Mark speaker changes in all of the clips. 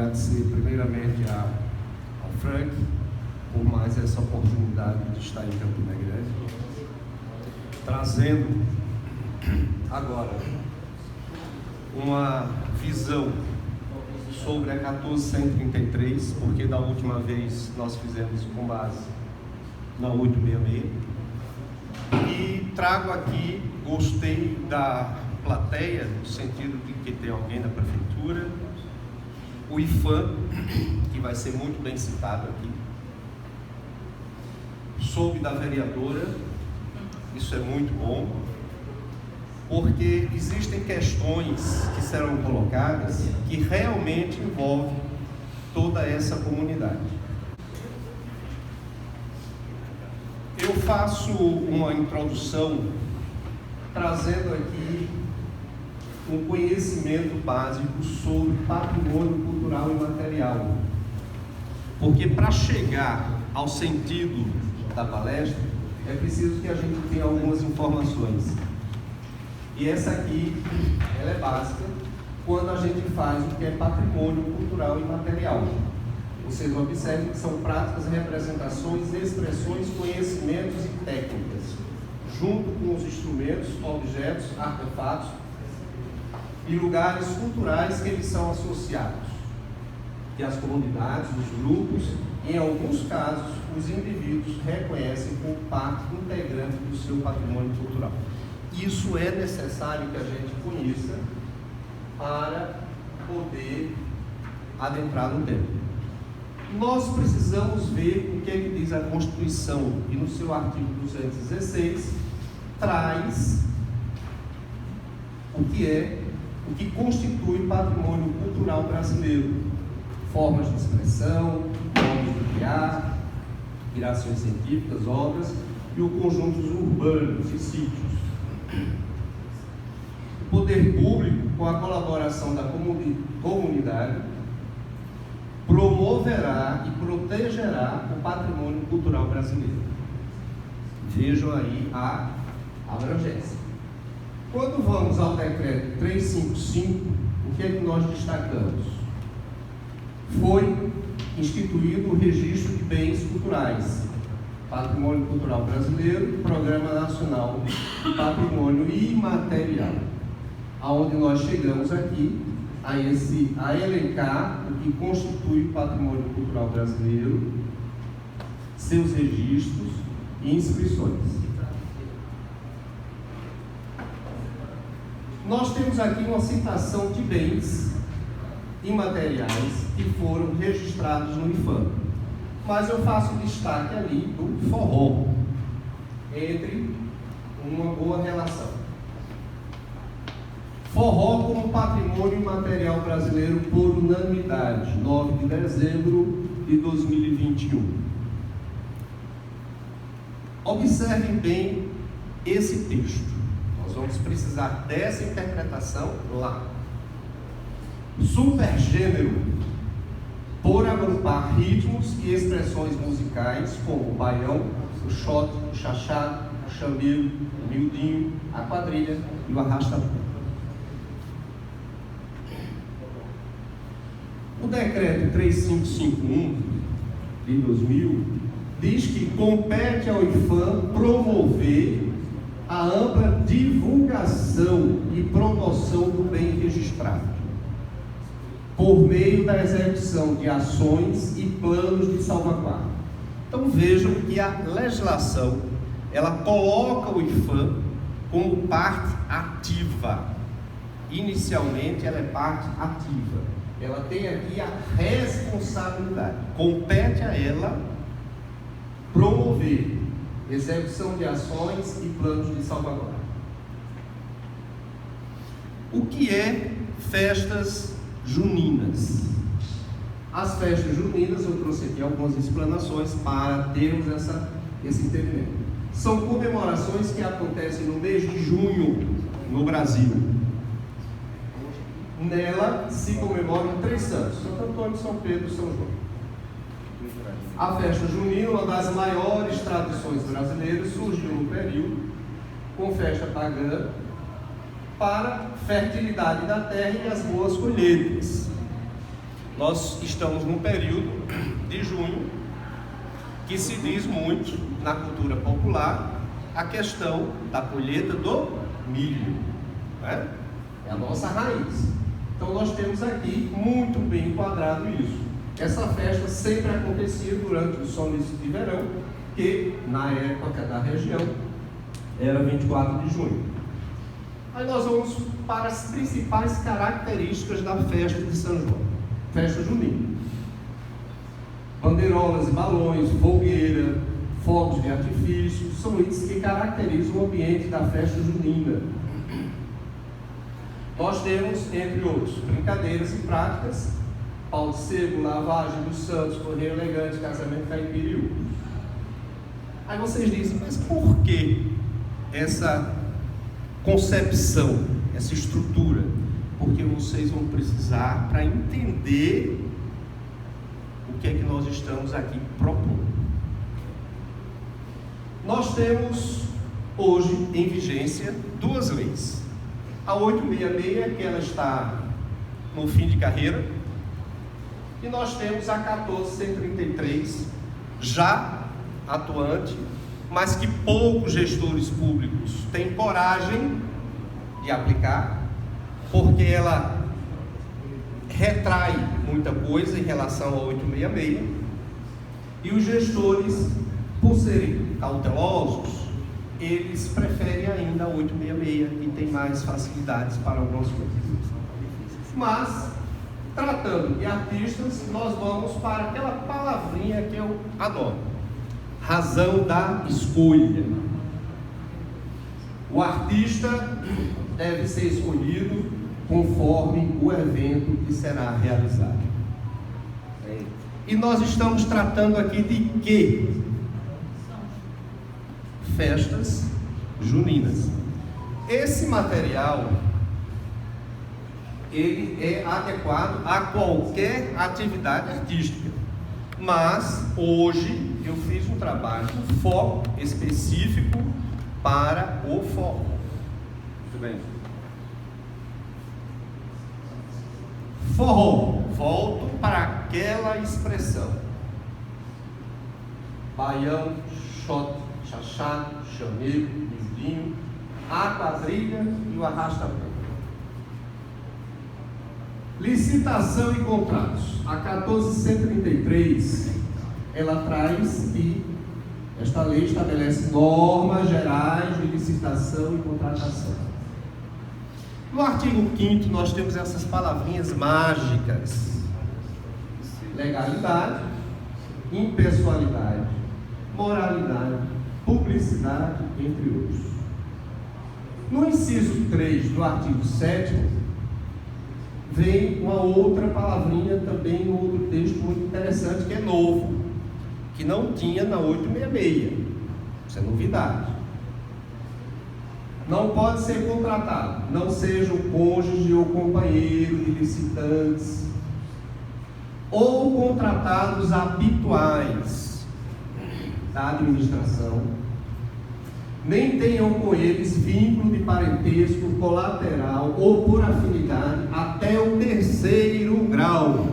Speaker 1: agradecer primeiramente ao Frank por mais essa oportunidade de estar em Campina Grande, trazendo agora uma visão sobre a 1433, porque da última vez nós fizemos com base na 866, e trago aqui, gostei da plateia, no sentido de que tem alguém da prefeitura, o IFAM, que vai ser muito bem citado aqui, soube da vereadora, isso é muito bom, porque existem questões que serão colocadas que realmente envolvem toda essa comunidade. Eu faço uma introdução trazendo aqui um conhecimento básico sobre patrimônio cultural e material, porque para chegar ao sentido da palestra é preciso que a gente tenha algumas informações, e essa aqui ela é básica quando a gente faz o que é patrimônio cultural e material. Vocês observem que são práticas, representações, expressões, conhecimentos e técnicas, junto com os instrumentos, objetos, artefatos e lugares culturais que eles são associados, que as comunidades, os grupos, em alguns casos, os indivíduos reconhecem como parte integrante do seu patrimônio cultural. Isso é necessário que a gente conheça para poder adentrar no tema. Nós precisamos ver o que é que diz a Constituição, e no seu artigo 216 traz o que constitui patrimônio cultural brasileiro: formas de expressão, modos de criar, criações científicas, obras e os conjuntos urbanos e sítios. O poder público, com a colaboração da comunidade, promoverá e protegerá o patrimônio cultural brasileiro. Vejam aí a abrangência. Quando vamos ao decreto 355, o que é que nós destacamos? Foi instituído o registro de bens culturais, patrimônio cultural brasileiro, Programa Nacional de Patrimônio Imaterial, aonde nós chegamos aqui a elencar o que constitui o patrimônio cultural brasileiro, seus registros e inscrições. Nós temos aqui uma citação de bens imateriais que foram registrados no IFAM, mas eu faço destaque ali do forró, entre uma boa relação. Forró como patrimônio imaterial brasileiro por unanimidade, 9 de dezembro de 2021. Observem bem esse texto. Nós vamos precisar dessa interpretação lá. Supergênero, por agrupar ritmos e expressões musicais como o baião, o shot, o chachado, o chambeiro, o miudinho, a quadrilha e o arrasta-pé. O decreto 3551 de 2000 diz que compete ao IFAM promover a ampla divulgação e promoção do bem registrado, por meio da execução de ações e planos de salvaguarda. Então vejam que a legislação, ela coloca o IFAM como parte ativa. Inicialmente ela é parte ativa. Ela tem aqui a responsabilidade. Compete a ela promover execução de ações e planos de salvaguarda. O que é festas juninas? As festas juninas, eu trouxe aqui algumas explanações para termos esse entendimento. São comemorações que acontecem no mês de junho no Brasil. Nela se comemoram 3 santos: Santo Antônio, São Pedro e São João. A festa junina, uma das maiores tradições brasileiras, surgiu no período com festa pagã para fertilidade da terra e as boas colheitas. Nós estamos num período de junho que se diz muito na cultura popular a questão da colheita do milho, né? É a nossa raiz. Então nós temos aqui muito bem enquadrado isso. Essa festa sempre acontecia durante o solstício de verão, que na época da região era 24 de junho. Aí nós vamos para as principais características da festa de São João, festa junina. Bandeirolas e balões, fogueira, fogos de artifício, são itens que caracterizam o ambiente da festa junina. Nós temos, entre outros, brincadeiras e práticas, pau de sebo, lavagem dos santos, correio elegante, casamento caipira e outros. Aí vocês dizem, mas por que essa concepção, essa estrutura? Porque vocês vão precisar para entender o que é que nós estamos aqui propondo. Nós temos hoje em vigência duas leis. A 866, que ela está no fim de carreira, e nós temos a 1433, já atuante, mas que poucos gestores públicos têm coragem de aplicar, porque ela retrai muita coisa em relação a 866, e os gestores, por serem cautelosos, eles preferem ainda a 866 e tem mais facilidades para algumas coisas. Mas, tratando de artistas, nós vamos para aquela palavrinha que eu adoro: razão da escolha. O artista deve ser escolhido conforme o evento que será realizado. E nós estamos tratando aqui de quê? Festas juninas. Esse material, ele é adequado a qualquer atividade artística, mas hoje eu fiz um trabalho com foco específico para o forró. Muito bem. Forró, volto para aquela expressão: baião, shot, chachado, chamego, miudinho, a quadrilha e o arrasta-pé. Licitação e contratos. A 1433, ela traz que esta lei estabelece normas gerais de licitação e contratação. No artigo 5º nós temos essas palavrinhas mágicas: legalidade, impessoalidade, moralidade, publicidade, entre outros. No inciso 3 do artigo 7º, vem uma outra palavrinha também no outro texto muito interessante, que é novo, que não tinha na 866. Isso é novidade. Não pode ser contratado, não seja o cônjuge ou companheiro de licitantes, ou contratados habituais da administração, nem tenham com eles vínculo de parentesco colateral ou por afinidade até o 3º grau,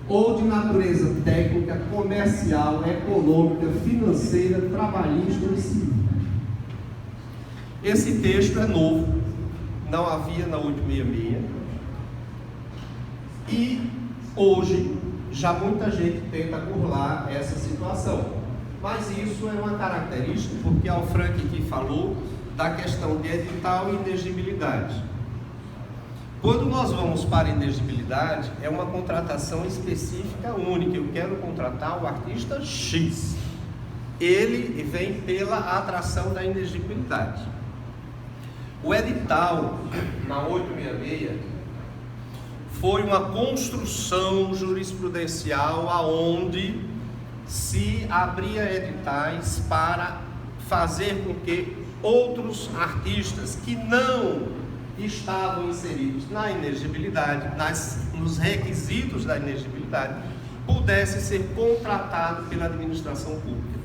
Speaker 1: ou de natureza técnica, comercial, econômica, financeira, trabalhista e civil. Esse texto é novo, não havia na 866, e hoje já muita gente tenta burlar essa situação. Mas isso é uma característica, porque o Frank aqui falou da questão de edital e inexigibilidade. Quando nós vamos para a inexigibilidade, é uma contratação específica única. Eu quero contratar o artista X. Ele vem pela atração da inexigibilidade. O edital, na 866, foi uma construção jurisprudencial aonde se abria editais para fazer com que outros artistas que não estavam inseridos na inexigibilidade, nos requisitos da inexigibilidade, pudessem ser contratados pela administração pública.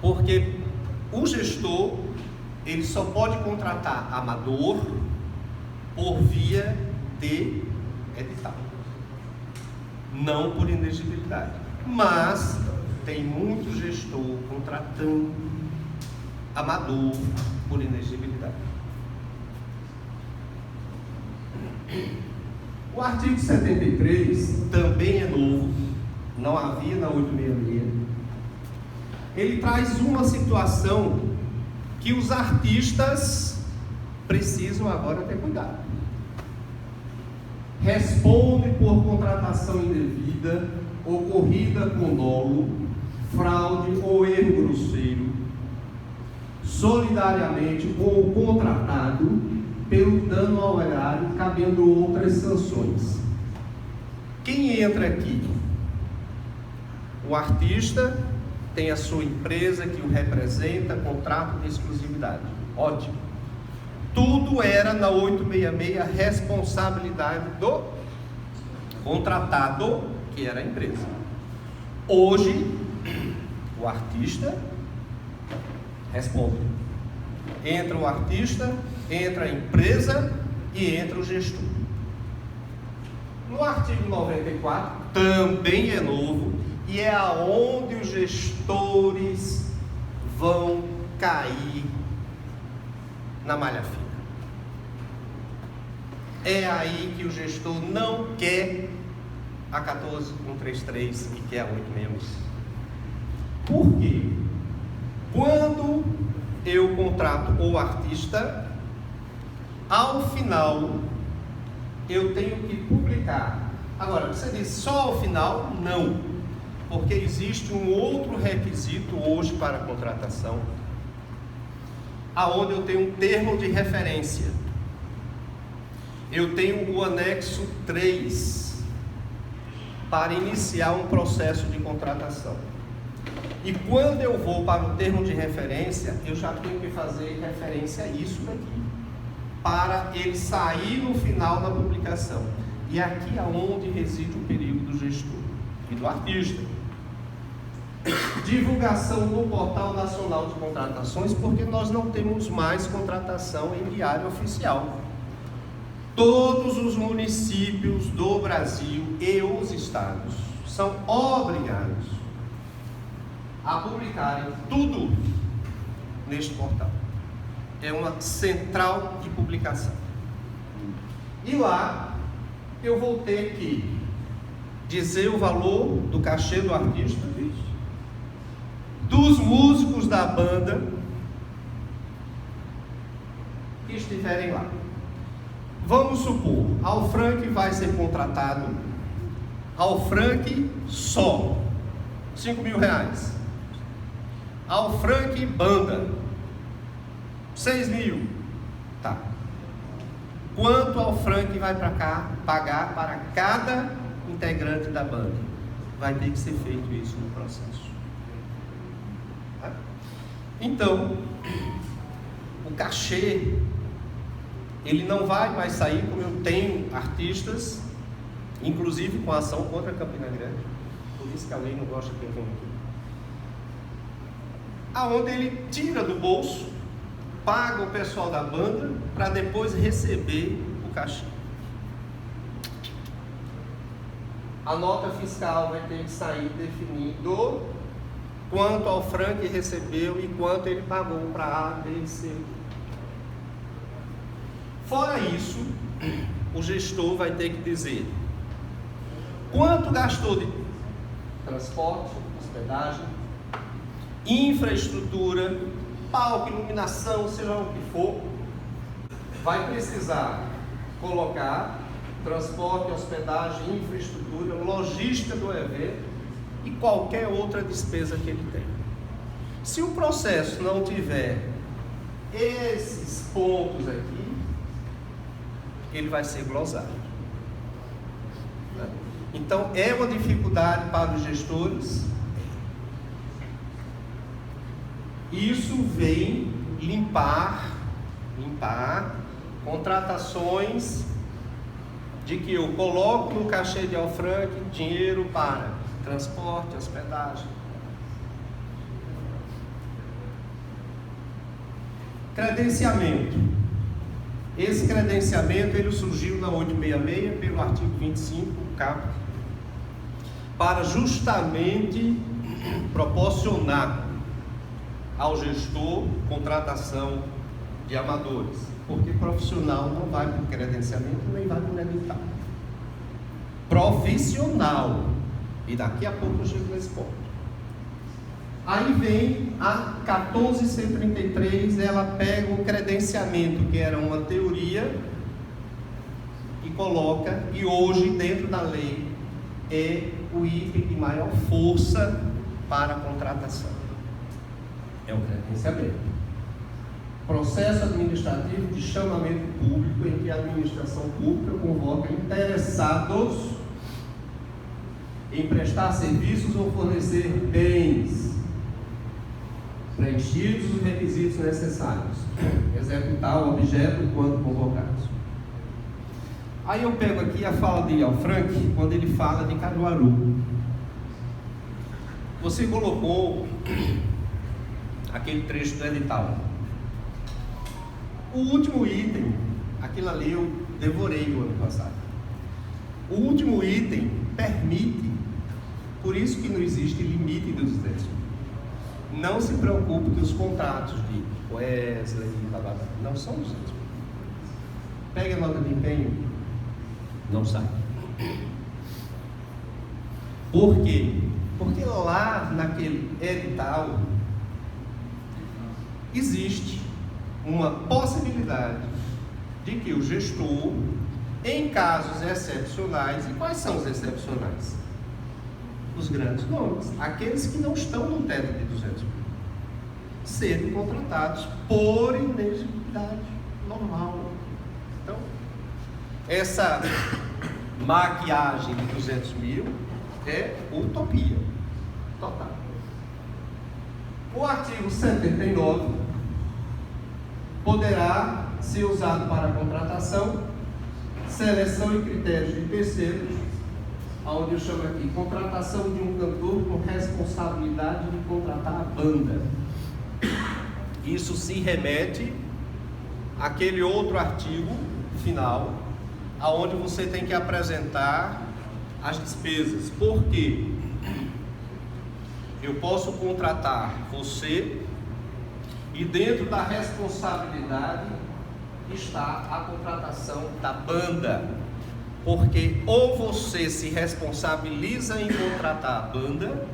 Speaker 1: Porque o gestor, ele só pode contratar amador por via de edital. Não por inexigibilidade. Mas tem muito gestor contratando amador por inexigibilidade. O artigo 73 também é novo, não havia na 866. Ele traz uma situação que os artistas precisam agora ter cuidado. Responde por contratação indevida, ocorrida com dolo, fraude ou erro grosseiro, solidariamente com o contratado, pelo dano ao erário, cabendo outras sanções. Quem entra aqui? O artista tem a sua empresa que o representa, contrato de exclusividade. Ótimo. Tudo era na 866 responsabilidade do contratado, que era a empresa. Hoje, o artista responde. Entra o artista, entra a empresa e entra o gestor. No artigo 94, também é novo, e é aonde os gestores vão cair na malha fina. É aí que o gestor não quer a 14133 e quer a 866. Por quê? Quando eu contrato o artista, ao final eu tenho que publicar. Agora, você diz só ao final? Não, porque existe um outro requisito hoje para a contratação, aonde eu tenho um termo de referência. Eu tenho o anexo 3 para iniciar um processo de contratação. E quando eu vou para o termo de referência, eu já tenho que fazer referência a isso daqui, para ele sair no final da publicação. E aqui é onde reside o perigo do gestor e do artista. Divulgação no Portal Nacional de Contratações, porque nós não temos mais contratação em diário oficial. Todos os municípios do Brasil e os estados são obrigados a publicarem tudo neste portal. É uma central de publicação. E lá eu vou ter que dizer o valor do cachê do artista, dos músicos da banda que estiverem lá. Vamos supor, ao Frank vai ser contratado, ao Frank só, R$5.000. Ao Frank banda, 6.000. Tá. Quanto ao Frank vai para cá pagar para cada integrante da banda? Vai ter que ser feito isso no processo. Tá? Então, o cachê, ele não vai mais sair, como eu tenho artistas, inclusive com ação contra Campina Grande, por isso que a lei não gosta que eu venha aqui, aonde ele tira do bolso, paga o pessoal da banda, para depois receber o cachê. A nota fiscal vai ter que sair definindo quanto ao Frank recebeu e quanto ele pagou para A, B e C. Fora isso, o gestor vai ter que dizer quanto gastou de transporte, hospedagem, infraestrutura, palco, iluminação, seja o que for. Vai precisar colocar transporte, hospedagem, infraestrutura, logística do evento e qualquer outra despesa que ele tem. Se o processo não tiver esses pontos aqui, ele vai ser glosado. Então é uma dificuldade para os gestores. Isso vem limpar contratações de que eu coloco no cachê de Alfranc dinheiro para transporte, hospedagem. Credenciamento. Esse credenciamento ele surgiu na 866 pelo artigo 25, cap, para justamente proporcionar ao gestor contratação de amadores, porque profissional não vai para o credenciamento nem vai para o edital. Profissional, e daqui a pouco eu chego nesse ponto. Aí vem a 1433, ela pega o credenciamento, que era uma teoria, e coloca, e hoje dentro da lei é o item de maior força para a contratação. É o credenciamento. Processo administrativo de chamamento público em que a administração pública convoca interessados em prestar serviços ou fornecer bens, preenchidos os requisitos necessários, executar o objeto quando convocados. Aí eu pego aqui a fala de Alfranc, quando ele fala de Caruaru. Você colocou aquele trecho do edital. O último item, aquilo ali eu devorei no ano passado. O último item permite, por isso que não existe limite dos 200 mil. Não se preocupe que os contratos de Wesley, não são 200 mil. Pega a nota de empenho, não sai. Por quê? Porque lá naquele edital existe uma possibilidade de que o gestor, em casos excepcionais, e quais são os excepcionais? Os grandes nomes, aqueles que não estão no teto de 200 mil, serem contratados por inexigibilidade normal. Então, essa maquiagem de 200 mil é utopia total. O artigo 79 poderá ser usado para contratação, seleção e critérios de terceiros, onde eu chamo aqui contratação de um cantor com responsabilidade de contratar a banda. Isso se remete àquele outro artigo final, aonde você tem que apresentar as despesas. Por quê? Eu posso contratar você e dentro da responsabilidade está a contratação da banda, porque ou você se responsabiliza em contratar a banda,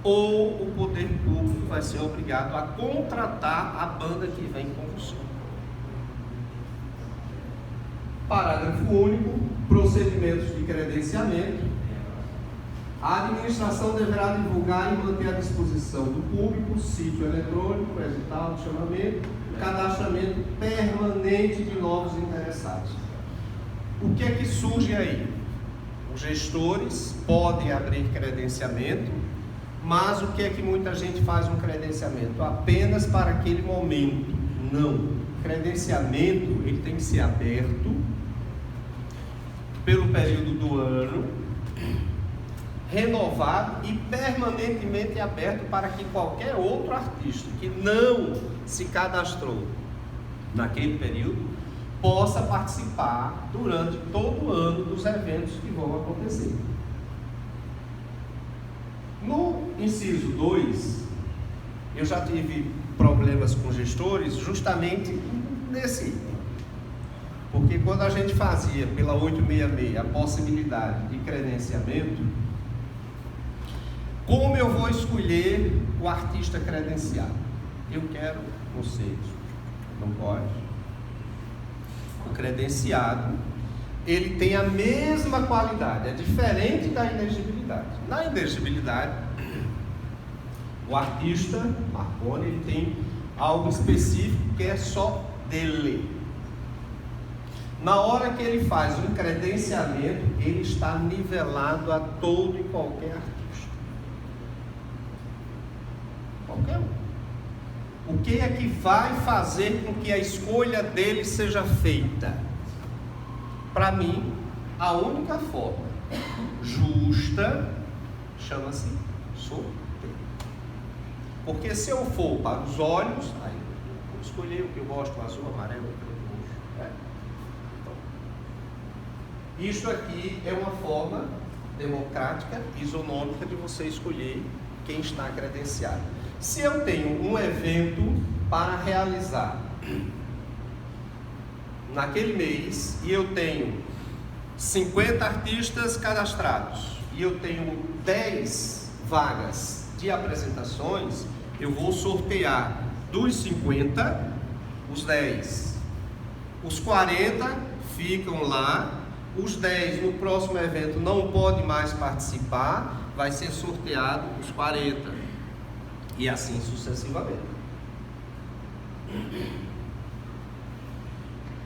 Speaker 1: ou o poder público vai ser obrigado a contratar a banda que vem com você. Parágrafo único, procedimentos de credenciamento. A administração deverá divulgar e manter à disposição do público sítio eletrônico, edital de chamamento, cadastramento permanente de novos interessados. O que é que surge aí? Os gestores podem abrir credenciamento, mas o que é que muita gente faz um credenciamento? Apenas para aquele momento. Não. O credenciamento ele tem que ser aberto pelo período do ano, renovado e permanentemente aberto para que qualquer outro artista que não se cadastrou naquele período possa participar durante todo o ano dos eventos que vão acontecer. No inciso 2, eu já tive problemas com gestores justamente nesse item. Porque quando a gente fazia pela 866 a possibilidade de credenciamento, como eu vou escolher o artista credenciado? Eu quero vocês. Não pode. O credenciado, ele tem a mesma qualidade, é diferente da inegibilidade. Na inegibilidade, o artista, Marconi, ele tem algo específico que é só dele. Na hora que ele faz um credenciamento, ele está nivelado a todo e qualquer artista. Qualquer um. O que é que vai fazer com que a escolha dele seja feita? Para mim, a única forma justa chama-se sorteio. Porque se eu for para os olhos, aí eu vou escolher o que eu gosto, azul, amarelo, preto, roxo. Isto aqui é uma forma democrática, isonômica de você escolher quem está credenciado. Se eu tenho um evento para realizar naquele mês e eu tenho 50 artistas cadastrados e eu tenho 10 vagas de apresentações, eu vou sortear dos 50 os 10. Os 40 ficam lá, os 10 no próximo evento não pode mais participar, vai ser sorteado os 40 e assim sucessivamente.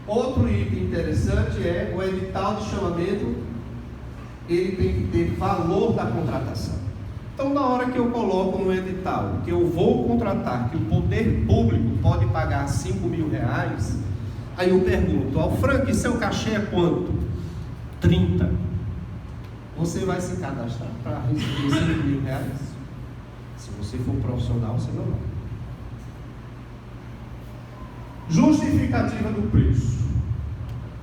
Speaker 1: Outro item interessante é o edital de chamamento, ele tem que ter valor da contratação. Então, na hora que eu coloco no edital que eu vou contratar, que o poder público pode pagar R$5.000, aí eu pergunto, ao Frank, seu cachê é quanto? 30. Você vai se cadastrar para receber R$5.000? Se você for profissional, você não vai. Justificativa do preço.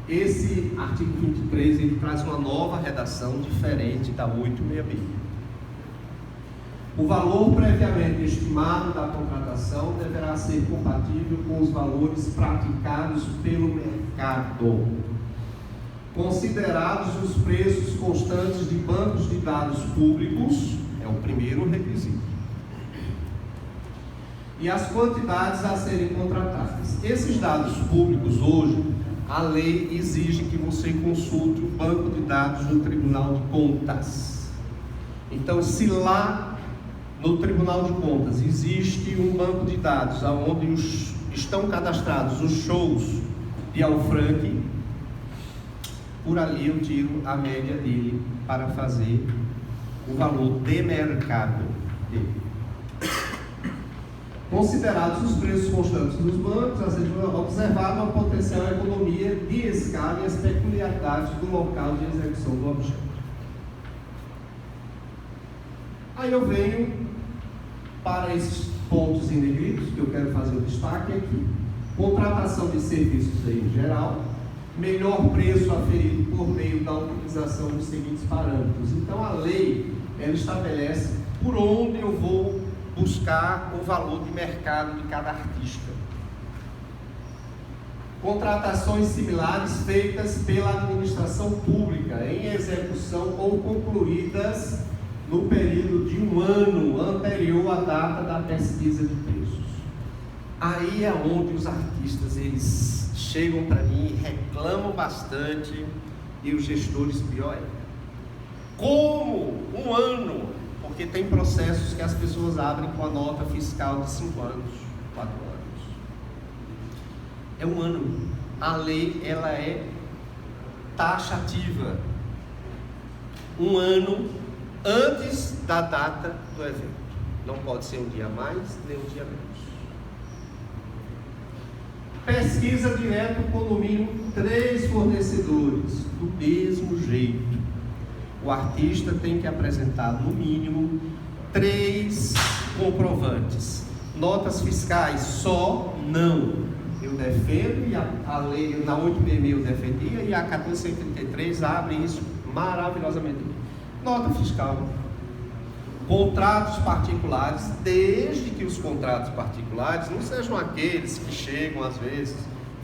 Speaker 1: Esse artigo 23, ele traz uma nova redação diferente da 866. O valor previamente estimado da contratação deverá ser compatível com os valores praticados pelo mercado, considerados os preços constantes de bancos de dados públicos, é o primeiro requisito, e as quantidades a serem contratadas. Esses dados públicos hoje, a lei exige que você consulte o banco de dados do Tribunal de Contas. Então, se lá no Tribunal de Contas existe um banco de dados onde estão cadastrados os shows de Alfranque, por ali eu tiro a média dele para fazer o valor de mercado dele. Considerados os preços constantes dos bancos, observada uma potencial economia de escala e as peculiaridades do local de execução do objeto. Aí eu venho para esses pontos em negrito, que eu quero fazer o destaque aqui. Contratação de serviços em geral, melhor preço aferido por meio da utilização dos seguintes parâmetros. Então a lei, ela estabelece por onde eu vou buscar o valor de mercado de cada artista. Contratações similares feitas pela administração pública em execução ou concluídas no período de 1 ano anterior à data da pesquisa de preços. Aí é onde os artistas eles chegam para mim, reclamam bastante, e os gestores pior. Como 1 ano? Porque tem processos que as pessoas abrem com a nota fiscal de 5 anos, 4 anos. É 1 ano. A lei, ela é taxativa. 1 ano antes da data do evento. Não pode ser um dia a mais, nem um dia menos. Pesquisa direto com no mínimo 3 fornecedores, do mesmo jeito. O artista tem que apresentar no mínimo 3 comprovantes. Notas fiscais só não. Eu defendo, e a lei na 866 eu defendia, e a 1433 abre isso maravilhosamente. Nota fiscal. Contratos particulares, desde que os contratos particulares não sejam aqueles que chegam às vezes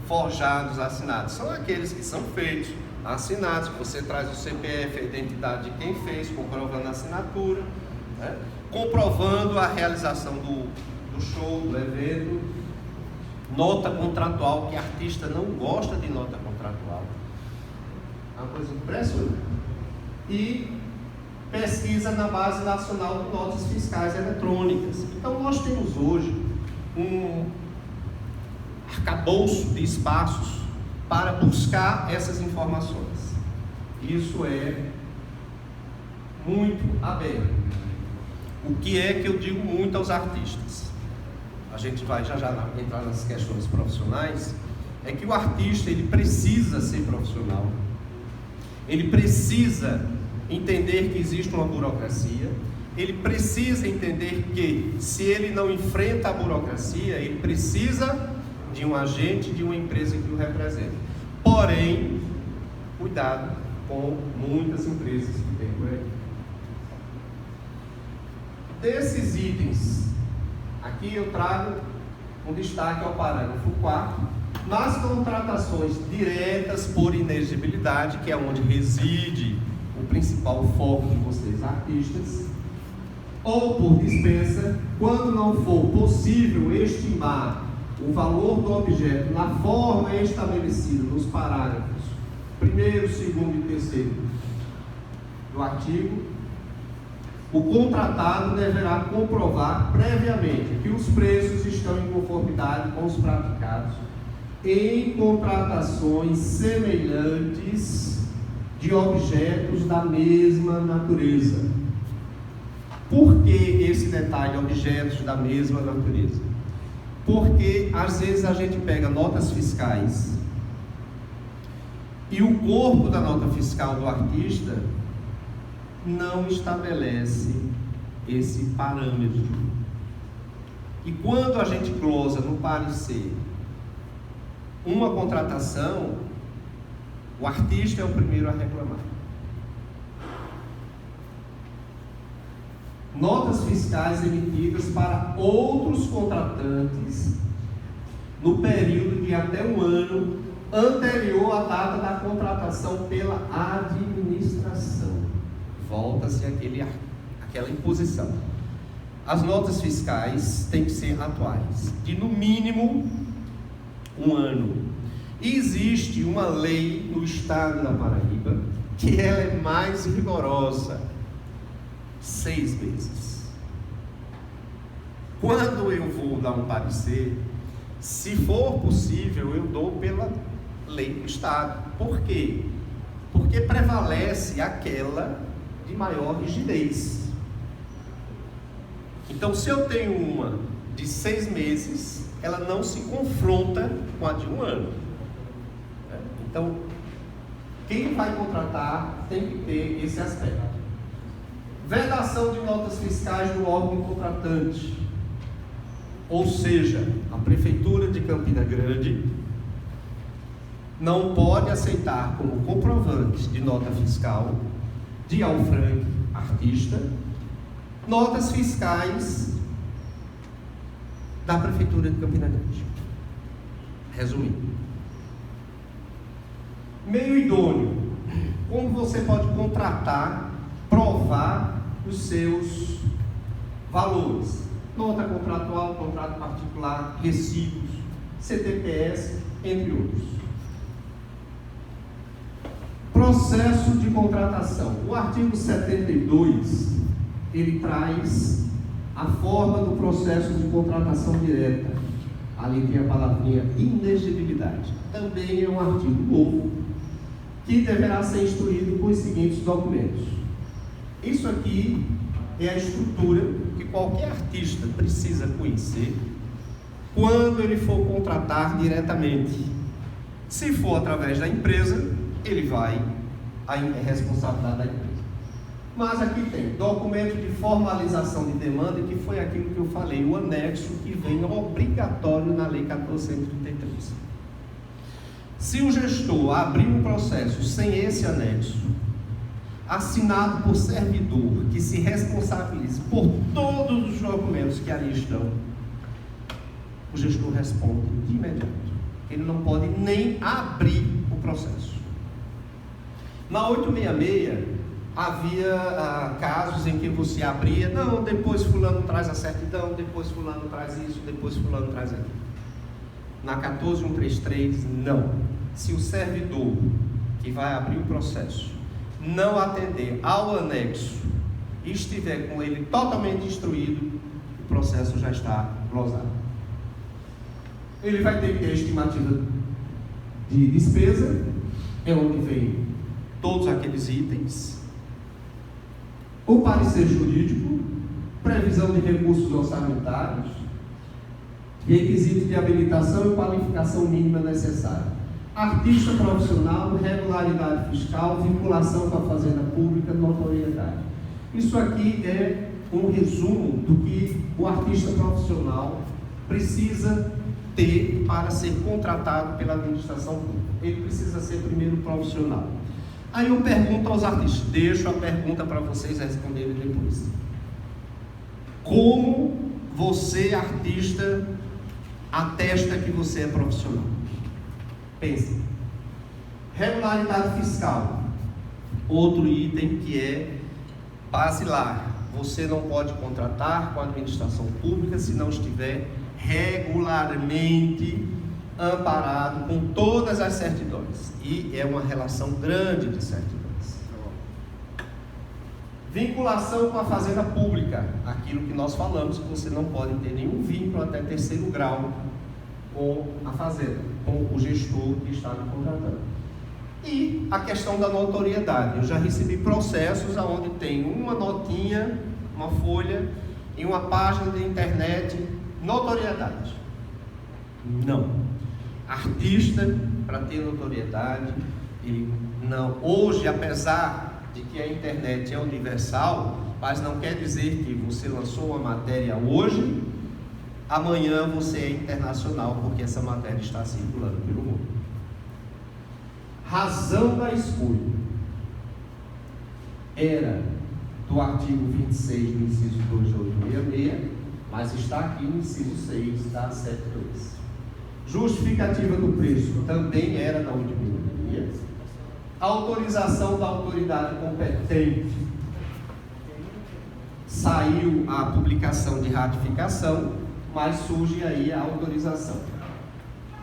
Speaker 1: forjados, assinados. São aqueles que são feitos, assinados, que você traz o CPF, a identidade de quem fez, comprovando a assinatura, né? Comprovando a realização do show, do evento. Nota contratual, que artista não gosta de nota contratual. É uma coisa impressionante. E pesquisa na base nacional de notas fiscais eletrônicas. Então nós temos hoje um arcabouço de espaços para buscar essas informações. Isso é muito aberto. O que é que eu digo muito aos artistas? A gente vai já entrar nas questões profissionais. É que o artista, ele precisa ser profissional. Ele precisa entender que existe uma burocracia. Ele precisa entender que, se ele não enfrenta a burocracia, ele precisa de um agente, de uma empresa que o represente. Porém, cuidado, com muitas empresas que tem por aí. Desses itens, aqui eu trago um destaque ao parágrafo 4, nas contratações diretas por inexigibilidade, que é onde reside o principal foco de vocês, artistas, ou por dispensa, quando não for possível estimar o valor do objeto na forma estabelecida nos parágrafos 1º, 2º e 3º do artigo, o contratado deverá comprovar previamente que os preços estão em conformidade com os praticados em contratações semelhantes de objetos da mesma natureza. Por que esse detalhe, objetos da mesma natureza? Porque às vezes a gente pega notas fiscais e o corpo da nota fiscal do artista não estabelece esse parâmetro. E quando a gente glosa no parecer uma contratação, o artista é o primeiro a reclamar. Notas fiscais emitidas para outros contratantes no período de até um ano anterior à data da contratação pela administração. Volta-se aquela imposição. As notas fiscais têm que ser atuais, de no mínimo um ano. E existe uma lei no estado da Paraíba que ela é mais rigorosa, 6 meses. Quando eu vou dar um parecer, se for possível, eu dou pela lei do estado. Por quê? Porque prevalece aquela de maior rigidez. Então, se eu tenho uma de 6 meses, ela não se confronta com a de um ano. Então, quem vai contratar tem que ter esse aspecto. Vedação de notas fiscais no órgão contratante, ou seja, a Prefeitura de Campina Grande não pode aceitar como comprovante de nota fiscal de Alfranque, artista, notas fiscais da Prefeitura de Campina Grande. Resumindo, meio idôneo, como você pode contratar, provar os seus valores, nota contratual, contrato particular, recibos, CTPS, entre outros. Processo de contratação. O artigo 72, ele traz a forma do processo de contratação direta. Ali tem a palavrinha inexigibilidade. Também é um artigo novo, que deverá ser instruído com os seguintes documentos. Isso aqui é a estrutura que qualquer artista precisa conhecer quando ele for contratar diretamente. Se for através da empresa, ele vai à responsabilidade da empresa. Mas aqui tem documento de formalização de demanda, que foi aquilo que eu falei, o anexo que vem obrigatório na Lei 14.133. Se o gestor abrir um processo sem esse anexo, assinado por servidor que se responsabilize por todos os documentos que ali estão, o gestor responde de imediato. Ele não pode nem abrir o processo. Na 866, havia casos em que você abria, não, depois fulano traz a certidão, depois fulano traz isso, depois fulano traz aquilo. Na 14.133, não. Se o servidor que vai abrir o processo não atender ao anexo e estiver com ele totalmente instruído, o processo já está glosado. Ele vai ter que ter a estimativa de despesa, é onde vem todos aqueles itens, o parecer jurídico, previsão de recursos orçamentários, requisitos de habilitação e qualificação mínima necessária, artista profissional, regularidade fiscal, vinculação com a fazenda pública, notoriedade. Isso aqui é um resumo do que o artista profissional precisa ter para ser contratado pela administração pública. Ele precisa ser primeiro profissional. Aí eu pergunto aos artistas, deixo a pergunta para vocês responderem depois. Como você, artista, atesta que você é profissional? Pense. Regularidade fiscal. Outro item que é basilar. Você não pode contratar com a administração pública se não estiver regularmente amparado com todas as certidões. E é uma relação grande de certidões. Vinculação com a fazenda pública. Aquilo que nós falamos, que você não pode ter nenhum vínculo até terceiro grau com a fazenda, com o gestor que está lhe contratando. E a questão da notoriedade. Eu já recebi processos onde tem uma notinha, uma folha, em uma página de internet, notoriedade. Não. Artista, para ter notoriedade, ele não. Hoje, apesar de que a internet é universal, mas não quer dizer que você lançou uma matéria hoje, amanhã você é internacional, porque essa matéria está circulando pelo mundo. Razão da escolha era do artigo 26 do inciso 2 de 866, mas está aqui no inciso 6 da 72. Justificativa do preço também era da 866. Autorização da autoridade competente. Saiu a publicação de ratificação, mas surge aí a autorização.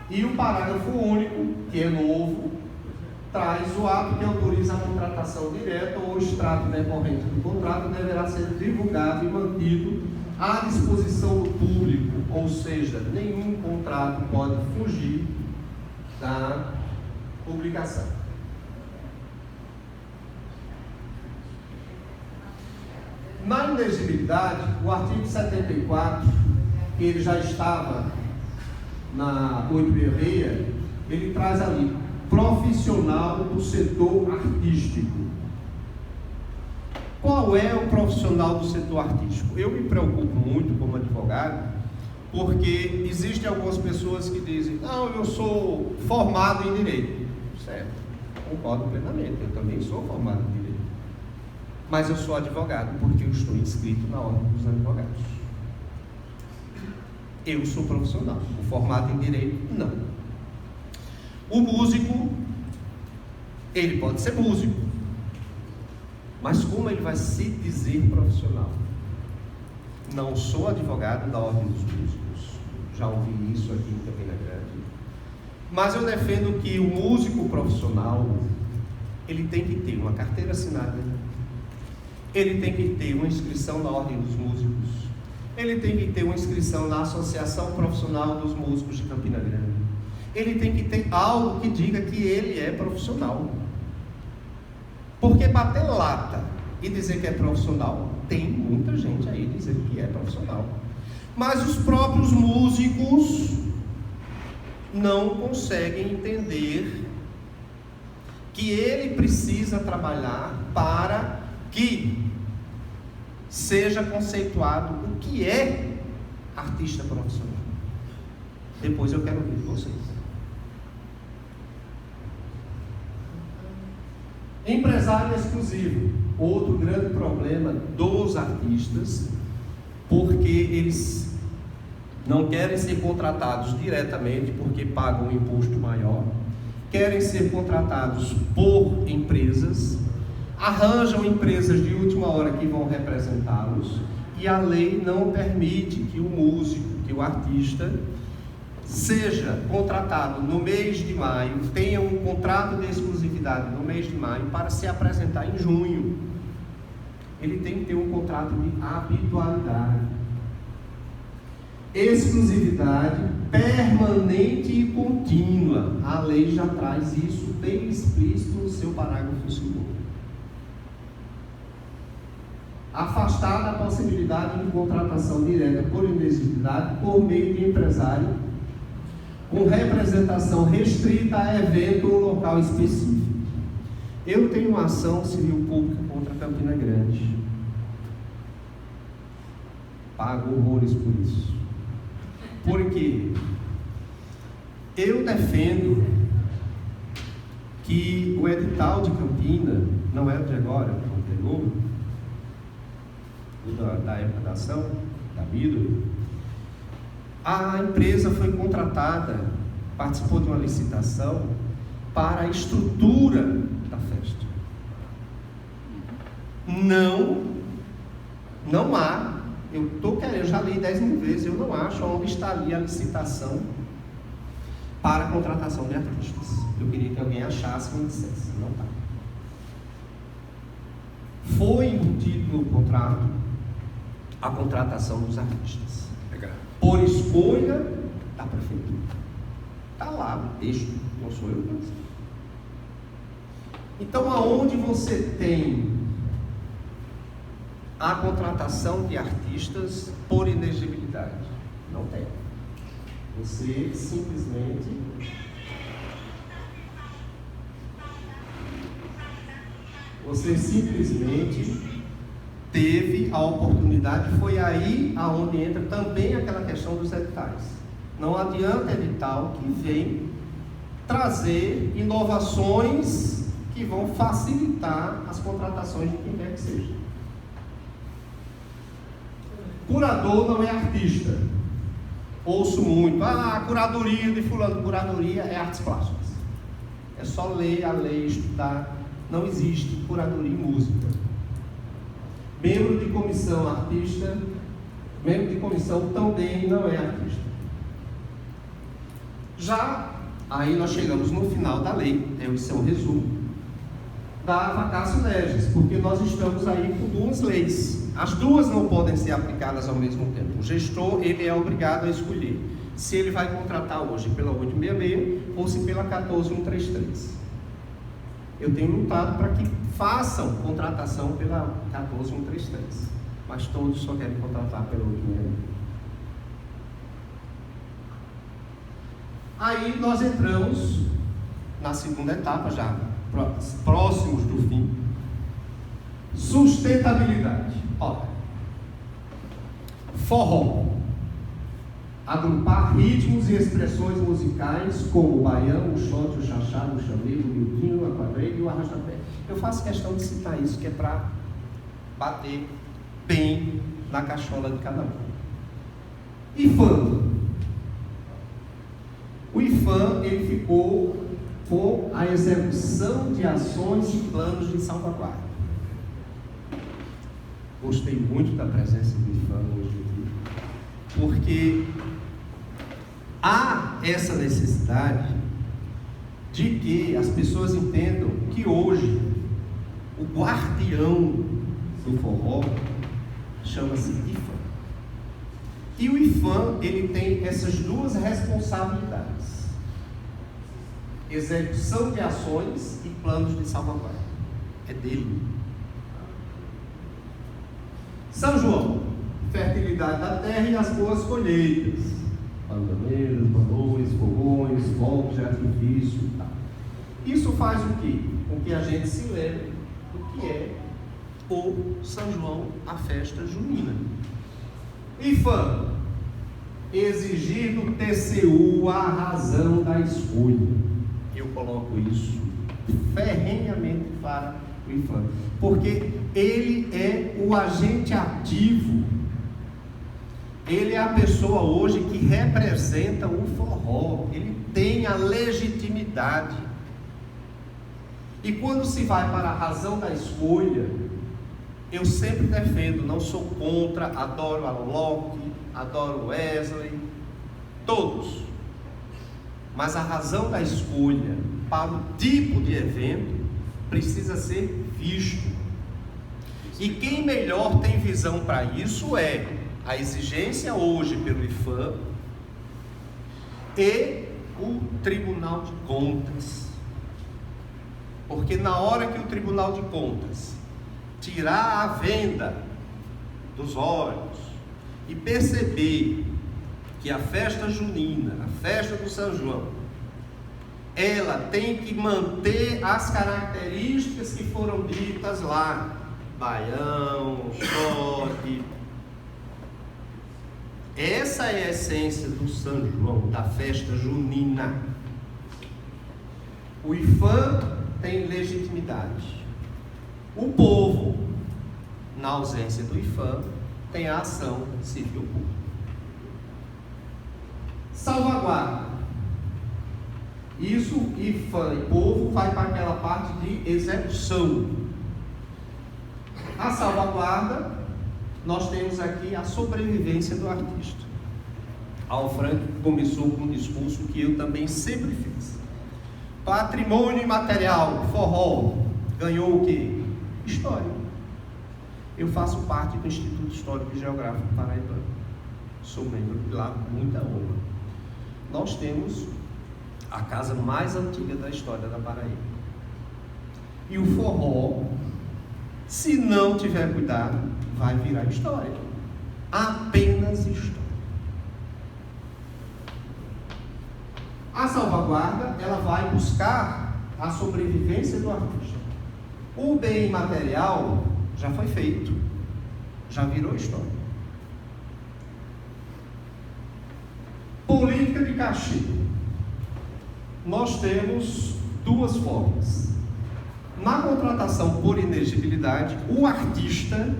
Speaker 1: E o parágrafo único, que é novo, traz o ato que autoriza a contratação direta ou o extrato decorrente do contrato deverá ser divulgado e mantido à disposição do público, ou seja, nenhum contrato pode fugir da publicação. Na inexigibilidade, o artigo 74, que ele já estava na 866, ele traz ali profissional do setor artístico. Qual é o profissional do setor artístico? Eu me preocupo muito como advogado, porque existem algumas pessoas que dizem, não, eu sou formado em direito. Certo, concordo plenamente, eu também sou formado em direito. Mas eu sou advogado porque eu estou inscrito na Ordem dos Advogados. Eu sou profissional. O formado em direito, não. O músico, ele pode ser músico, mas como ele vai se dizer profissional? Não sou advogado da Ordem dos Músicos, já ouvi isso aqui em Campina Grande, mas eu defendo que o músico profissional, ele tem que ter uma carteira assinada, ele tem que ter uma inscrição na Ordem dos Músicos, ele tem que ter uma inscrição na Associação Profissional dos Músicos de Campina Grande, ele tem que ter algo que diga que ele é profissional. Porque bater lata e dizer que é profissional, tem muita gente aí dizendo que é profissional. Mas os próprios músicos não conseguem entender que ele precisa trabalhar para que seja conceituado o que é artista profissional. Depois eu quero ouvir de vocês. Empresário exclusivo, outro grande problema dos artistas, porque eles não querem ser contratados diretamente porque pagam um imposto maior, querem ser contratados por empresas, arranjam empresas de última hora que vão representá-los, e a lei não permite que o músico, que o artista seja contratado no mês de maio, tenha um contrato de exclusividade no mês de maio para se apresentar em junho. Ele tem que ter um contrato de habitualidade, exclusividade permanente e contínua. A lei já traz isso bem explícito no seu parágrafo 2º. Afastar da possibilidade de contratação direta por inexigibilidade por meio de empresário com representação restrita a evento ou local específico. Eu tenho uma ação civil pública contra Campina Grande. Pago horrores por isso. Porque eu defendo que o edital de Campina, não é de agora, é anterior, da época da ação, da Midori, a empresa foi contratada, participou de uma licitação para a estrutura da festa. Não há, eu estou querendo, já li 10.000 vezes, eu não acho onde está ali a licitação para a contratação de artistas. Eu queria que alguém achasse e me dissesse, não está. Foi embutido no contrato a contratação dos artistas.
Speaker 2: Legal.
Speaker 1: Por escolha da prefeitura. Está lá o texto, não sou eu que não sei. Então, aonde você tem a contratação de artistas por inexigibilidade? Não tem. Você simplesmente teve a oportunidade. Foi aí aonde entra também aquela questão dos editais. Não adianta edital que vem trazer inovações que vão facilitar as contratações de quem quer que seja. Curador não é artista. Ouço muito, a curadoria de fulano. Curadoria é artes plásticas. É só ler a lei, estudar. Não existe curadoria em música. Membro de comissão artista, membro de comissão também não é artista. Já, aí nós chegamos no final da lei, esse é um resumo, da vacatio legis, porque nós estamos aí com duas leis. As duas não podem ser aplicadas ao mesmo tempo. O gestor, ele é obrigado a escolher se ele vai contratar hoje pela 866 ou se pela 14133. Eu tenho lutado para que façam contratação pela 14133, mas todos só querem contratar pela 866. Aí nós entramos na segunda etapa, já próximos do fim. Sustentabilidade. Olha, forró, agrupar ritmos e expressões musicais como o baião, o shot, o chachá, o chamego, o miudinho, a quadrilha e o arrastapé. Eu faço questão de citar isso, que é para bater bem na cachola de cada um. IFAM. O IFAM, ele ficou com a execução de ações e planos de salvaguarda. Gostei muito da presença do IFAM hoje aqui, porque há essa necessidade de que as pessoas entendam que hoje o guardião do forró chama-se IFAM. E o IFAM, ele tem essas duas responsabilidades: execução de ações e planos de salvaguarda. É dele. São João, fertilidade da terra e as boas colheitas, pandaneiras, balões, fogões, fogos de artifício e tal. Isso faz o quê? Com que a gente se lembre do que é o São João, a festa junina. IFAM, exigir do TCU a razão da escolha. Eu coloco isso ferrenhamente para o IFAM, porque ele é o agente ativo, ele é a pessoa hoje que representa o forró, ele tem a legitimidade. E quando se vai para a razão da escolha, eu sempre defendo, não sou contra, adoro a Loki, adoro Wesley, todos. Mas a razão da escolha para o tipo de evento precisa ser visto. E quem melhor tem visão para isso é a exigência hoje pelo IFAM e o Tribunal de Contas. Porque na hora que o Tribunal de Contas tirar a venda dos olhos e perceber que a festa junina, a festa do São João, ela tem que manter as características que foram ditas lá, baião, shot. Essa é a essência do São João, da festa junina. O IFAM tem legitimidade. O povo, na ausência do IFAM, tem a ação civil pública. Salvaguarda. Isso, IFAM e povo, vai para aquela parte de execução. A salvaguarda, nós temos aqui a sobrevivência do artista. Al Franco começou com um discurso que eu também sempre fiz. Patrimônio imaterial, forró, ganhou o quê? História. Eu faço parte do Instituto Histórico e Geográfico Paraibano. Sou membro de lá com muita honra. Nós temos a casa mais antiga da história da Paraíba. E o forró, se não tiver cuidado, vai virar história. Apenas história. A salvaguarda, ela vai buscar a sobrevivência do artista. O bem imaterial já foi feito, já virou história. Política de cachê. Nós temos duas formas. Na contratação por inexigibilidade, o artista,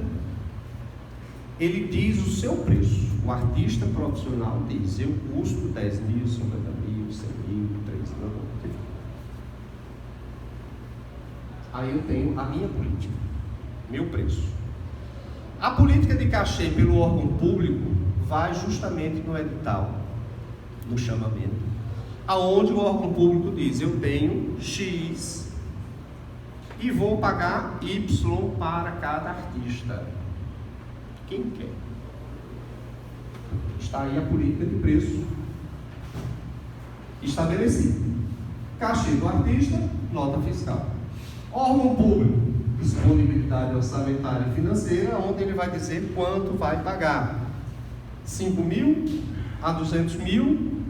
Speaker 1: ele diz o seu preço. O artista profissional diz: eu custo 10 mil, 50 mil, 100 mil, 3 mil. Aí eu tenho a minha política, meu preço. A política de cachê pelo órgão público vai justamente no edital, no chamamento, aonde o órgão público diz: eu tenho X e vou pagar Y para cada artista. Quem quer? Está aí a política de preço estabelecida. Cachê do artista, nota fiscal. Órgão público, disponibilidade orçamentária e financeira, onde ele vai dizer quanto vai pagar. 5 mil a 200 mil,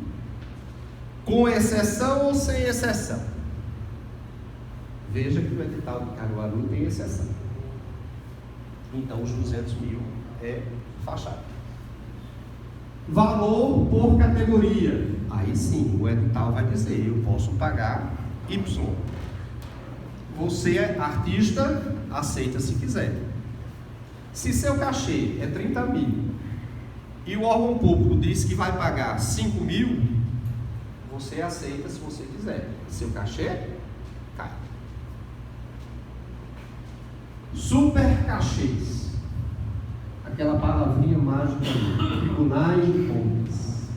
Speaker 1: com exceção ou sem exceção. Veja que o edital de Caruaru tem exceção. Então os 200 mil é fachada. Valor por categoria. Aí sim, o edital vai dizer: eu posso pagar Y. Você é artista, aceita se quiser. Se seu cachê é 30 mil e o órgão público diz que vai pagar 5 mil, você aceita se você quiser. Seu cachê cai. Super cachês. Aquela palavrinha mágica, tribunais de contas.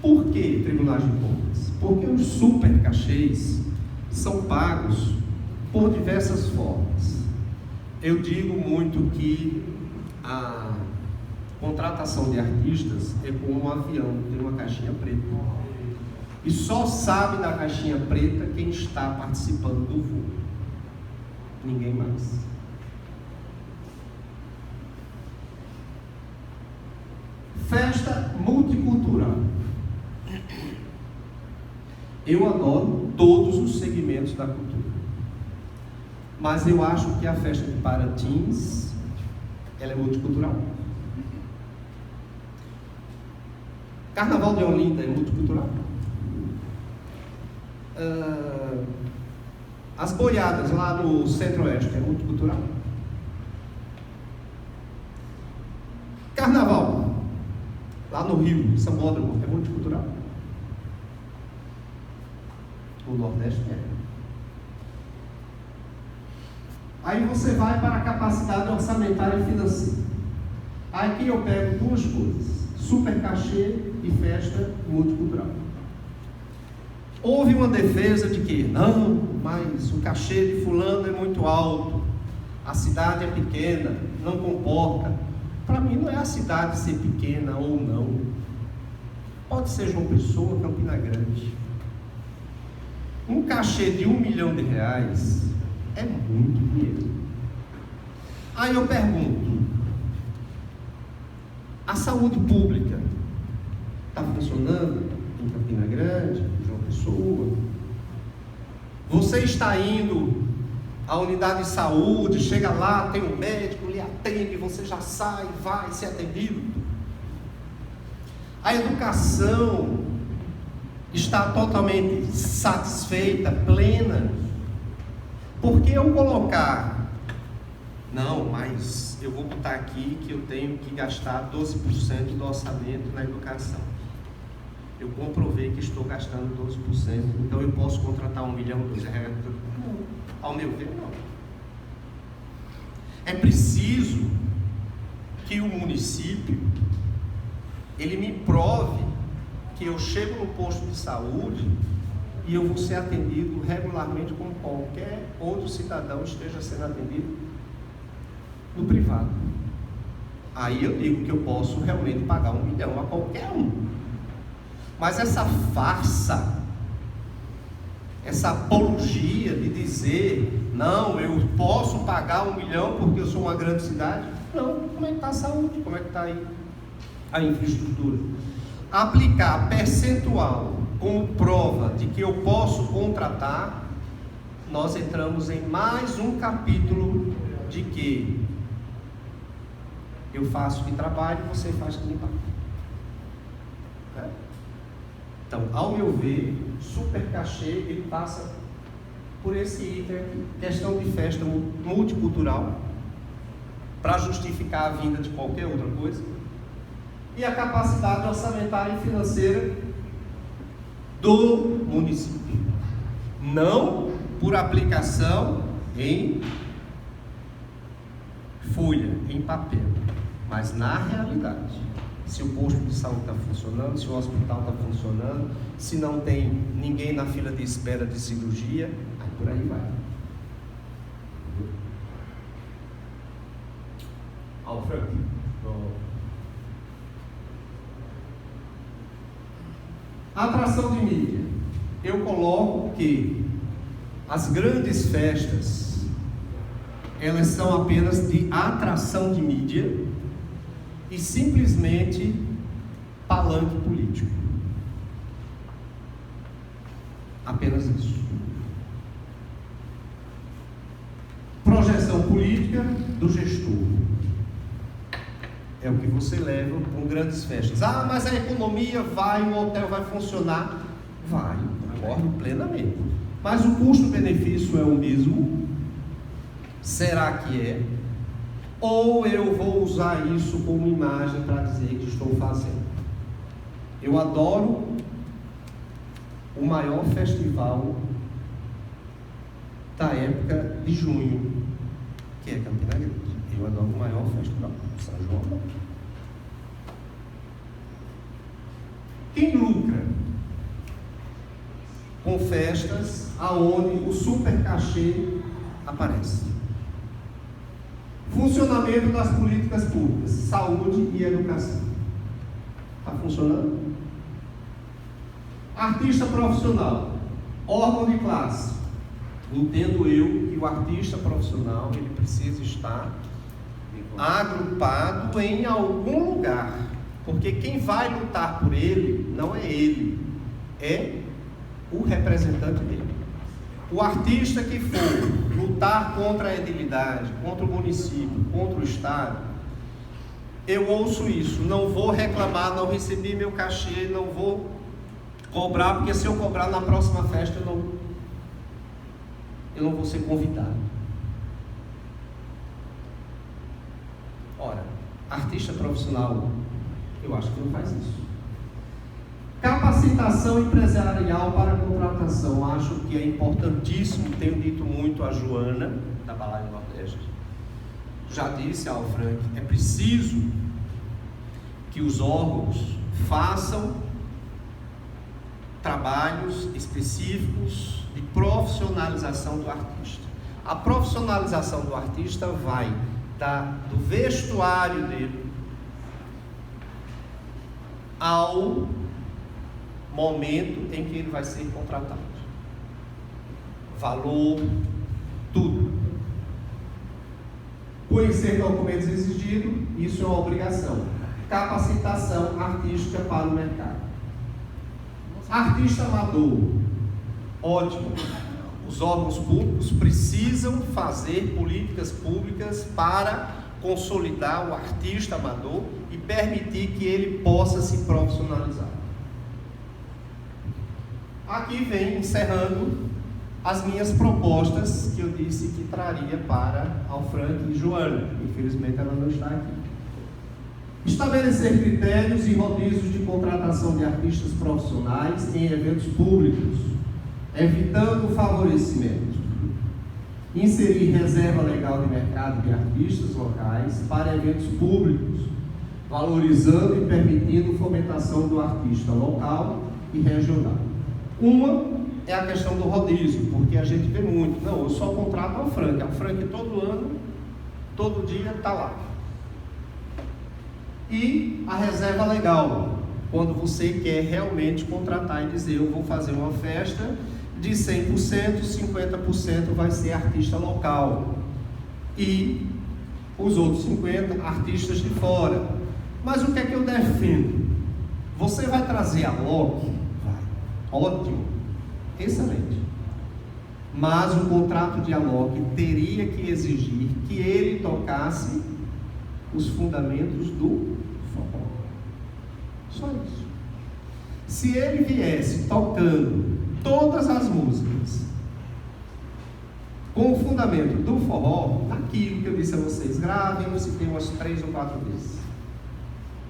Speaker 1: Por que tribunais de contas? Porque os super cachês são pagos por diversas formas. Eu digo muito que a contratação de artistas é como um avião, tem uma caixinha preta. E só sabe da caixinha preta quem está participando do voo. Ninguém mais. Festa multicultural. Eu adoro todos os segmentos da cultura, mas eu acho que a festa de Parintins, ela é multicultural. Carnaval de Olinda é multicultural. As boiadas lá no Centro-Oeste é multicultural. Carnaval lá no Rio, São Bódromo, é multicultural. O Nordeste é. Aí você vai para a capacidade orçamentária e financeira. Aqui eu pego duas coisas: super cachê e festa multicultural. Houve uma defesa de que não, mas o cachê de fulano é muito alto, a cidade é pequena, não comporta. Para mim não é a cidade ser pequena ou não. Pode ser João Pessoa, Campina Grande. Um cachê de R$1 milhão é muito dinheiro. Aí eu pergunto: a saúde pública está funcionando em Campina Grande, João Pessoa? Você está indo à unidade de saúde, chega lá, tem um médico, lhe atende, você já sai, vai ser atendido? A educação está totalmente satisfeita, plena? Por que eu colocar, não, mas eu vou botar aqui que eu tenho que gastar 12% do orçamento na educação. Eu comprovei que estou gastando 12%, então eu posso contratar 1 milhão, 2 milhões. Não, ao meu ver, não. É preciso que o município, ele me prove que eu chego no posto de saúde e eu vou ser atendido regularmente como qualquer outro cidadão esteja sendo atendido no privado. Aí eu digo que eu posso realmente pagar 1 milhão a qualquer um. Mas essa farsa, essa apologia de dizer, não, eu posso pagar 1 milhão porque eu sou uma grande cidade. Não, como é que está a saúde? Como é que está aí a infraestrutura? Aplicar percentual como prova de que eu posso contratar, nós entramos em mais um capítulo de que eu faço que trabalho, você faz que me paga. Então, ao meu ver, super cachê, ele passa por esse item aqui, questão de festa multicultural, para justificar a vinda de qualquer outra coisa, e a capacidade orçamentária e financeira do município, não por aplicação em folha, em papel, mas na realidade. Se o posto de saúde está funcionando, se o hospital está funcionando, se não tem ninguém na fila de espera de cirurgia, aí por aí vai.
Speaker 2: Alfredo,
Speaker 1: atração de mídia. Eu coloco que as grandes festas, elas são apenas de atração de mídia e simplesmente palanque político. Apenas isso. Projeção política do gestor. É o que você leva com grandes festas. Ah, mas a economia vai, o hotel vai funcionar. Vai, concordo plenamente. Mas o custo-benefício é o mesmo? Será que é? Ou eu vou usar isso como imagem para dizer que estou fazendo? Eu adoro o maior festival da época de junho, que é Campina Grande. Eu adoro o maior festival, São João. Quem lucra com festas aonde o super cachê aparece? Funcionamento das políticas públicas, saúde e educação. Está funcionando? Artista profissional, órgão de classe. Entendo eu que o artista profissional ele precisa estar agrupado em algum lugar, porque quem vai lutar por ele não é ele, é o representante dele. O artista que for lutar contra a edilidade, contra o município, contra o estado, eu ouço isso, não vou reclamar, não recebi meu cachê, não vou cobrar, porque se eu cobrar na próxima festa eu não vou ser convidado. Ora, artista profissional, eu acho que não faz isso. Capacitação empresarial para contratação, acho que é importantíssimo, tenho dito muito a Joana, da Balai do Nordeste, já disse ao Frank, é preciso que os órgãos façam trabalhos específicos de profissionalização do artista. A profissionalização do artista vai do vestuário dele ao momento em que ele vai ser contratado. Valor, tudo. Conhecer documentos exigidos, isso é uma obrigação. Capacitação artística para o mercado. Artista amador, ótimo. Os órgãos públicos precisam fazer políticas públicas para consolidar o artista amador e permitir que ele possa se profissionalizar. Aqui vem, encerrando, as minhas propostas que eu disse que traria para Alfranque e Joana. Infelizmente ela não está aqui. Estabelecer critérios e rodízios de contratação de artistas profissionais em eventos públicos, evitando o favorecimento. Inserir reserva legal de mercado de artistas locais para eventos públicos, valorizando e permitindo fomentação do artista local e regional. Uma é a questão do rodízio, porque a gente vê muito, não, eu só contrato a Alfranque todo ano, todo dia está lá. E a reserva legal, quando você quer realmente contratar e dizer, eu vou fazer uma festa de 100%, 50% vai ser artista local e os outros 50% artistas de fora. Mas o que é que eu defendo? Você vai trazer a Loki? Vai, ótimo, excelente. Mas o contrato de Alok teria que exigir que ele tocasse os fundamentos do forró. Só isso. Se ele viesse tocando todas as músicas com o fundamento do forró, aquilo que eu disse a vocês, gravem, eu citei umas 3 ou 4 vezes,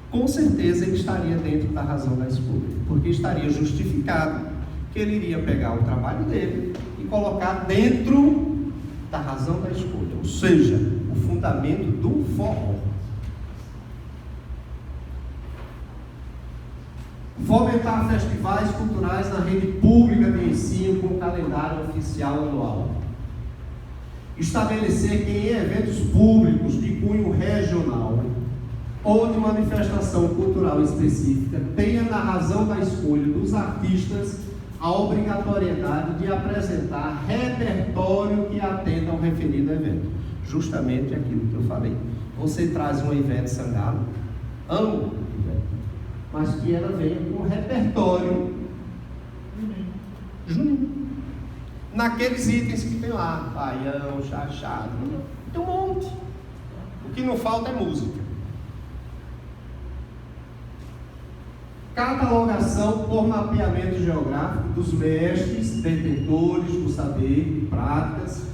Speaker 1: com certeza ele estaria dentro da razão da escolha, porque estaria justificado que ele iria pegar o trabalho dele e colocar dentro da razão da escolha, ou seja, o fundamento do forró. Fomentar festivais culturais na rede pública de ensino com calendário oficial anual. Estabelecer que em eventos públicos de cunho regional ou de manifestação cultural específica tenha na razão da escolha dos artistas a obrigatoriedade de apresentar repertório que atenda ao referido evento. Justamente aquilo que eu falei. Você traz uma Ivete Sangalo, amo Ivete, mas que ela venha com um repertório junino. Naqueles itens que tem lá, baião, chachado, tem um monte. O que não falta é música. Catalogação por mapeamento geográfico dos mestres, detentores do saber e práticas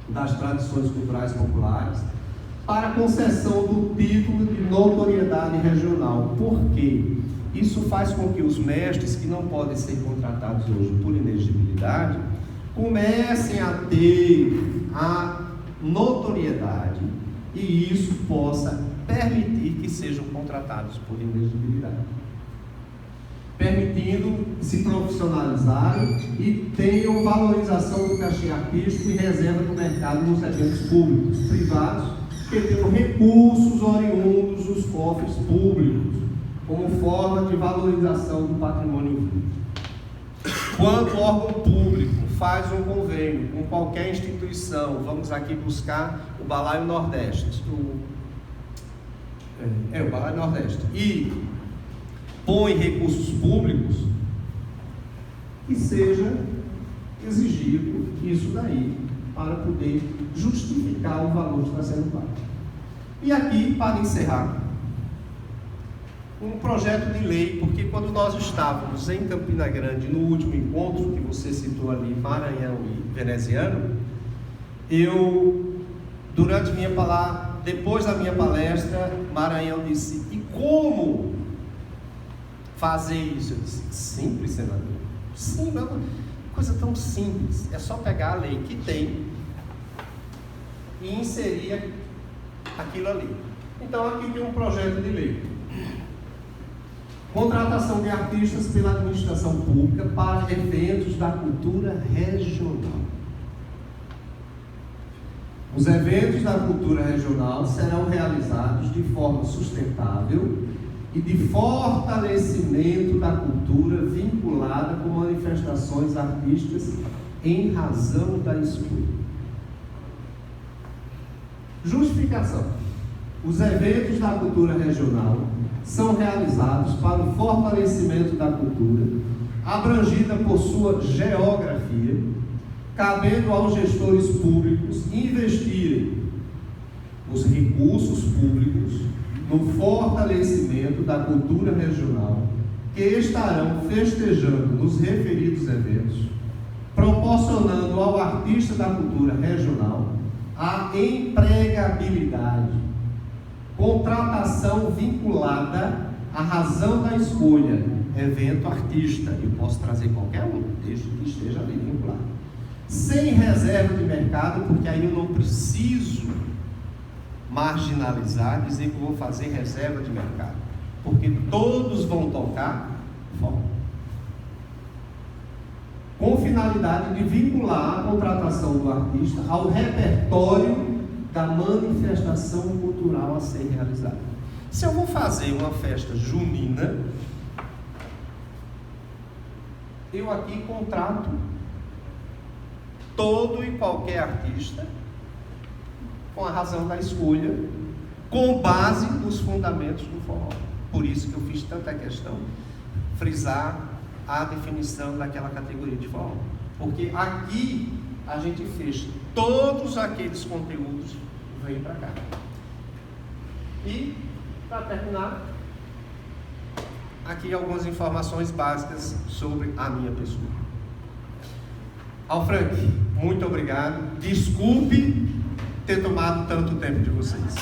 Speaker 1: das tradições culturais populares para concessão do título de notoriedade regional. Por quê? Isso faz com que os mestres que não podem ser contratados hoje por inexigibilidade comecem a ter a notoriedade e isso possa permitir que sejam contratados por inexigibilidade, permitindo se profissionalizarem e tenham valorização do cachê artístico e reserva do mercado nos eventos públicos, privados, que tenham recursos oriundos dos cofres públicos, como forma de valorização do patrimônio vivo. Quando o órgão público faz um convênio com qualquer instituição, vamos aqui buscar o Balaio Nordeste, o Balaio Nordeste, e põe recursos públicos, que seja exigido isso daí, para poder justificar o valor que está sendo pago. E aqui, para encerrar, um projeto de lei, porque quando nós estávamos em Campina Grande, no último encontro que você citou ali, Maranhão e Veneziano, eu, durante minha palavra, depois da minha palestra, Maranhão disse, e como fazer isso? Eu disse, simples, senador. Sim, é uma coisa tão simples. É só pegar a lei que tem e inserir aquilo ali. Então aqui tem um projeto de lei. Contratação de artistas pela administração pública para eventos da cultura regional. Os eventos da cultura regional serão realizados de forma sustentável e de fortalecimento da cultura vinculada com manifestações artísticas em razão da escolha. Justificação. Os eventos da cultura regional são realizados para o fortalecimento da cultura, abrangida por sua geografia, cabendo aos gestores públicos investirem os recursos públicos no fortalecimento da cultura regional, que estarão festejando nos referidos eventos, proporcionando ao artista da cultura regional a empregabilidade, contratação vinculada à razão da escolha, evento artista. Eu posso trazer qualquer um, desde que esteja ali vinculado. Sem reserva de mercado, porque aí eu não preciso marginalizar, dizer que eu vou fazer reserva de mercado, porque todos vão tocar forró. Com finalidade de vincular a contratação do artista ao repertório da manifestação cultural a ser realizada. Se eu vou fazer uma festa junina, eu aqui contrato todo e qualquer artista com a razão da escolha, com base nos fundamentos do forró. Por isso que eu fiz tanta questão frisar a definição daquela categoria de forró, porque aqui a gente fecha todos aqueles conteúdos que vêm para cá. E para terminar, aqui algumas informações básicas sobre a minha pessoa. Frank, muito obrigado. Desculpe ter tomado tanto tempo de vocês.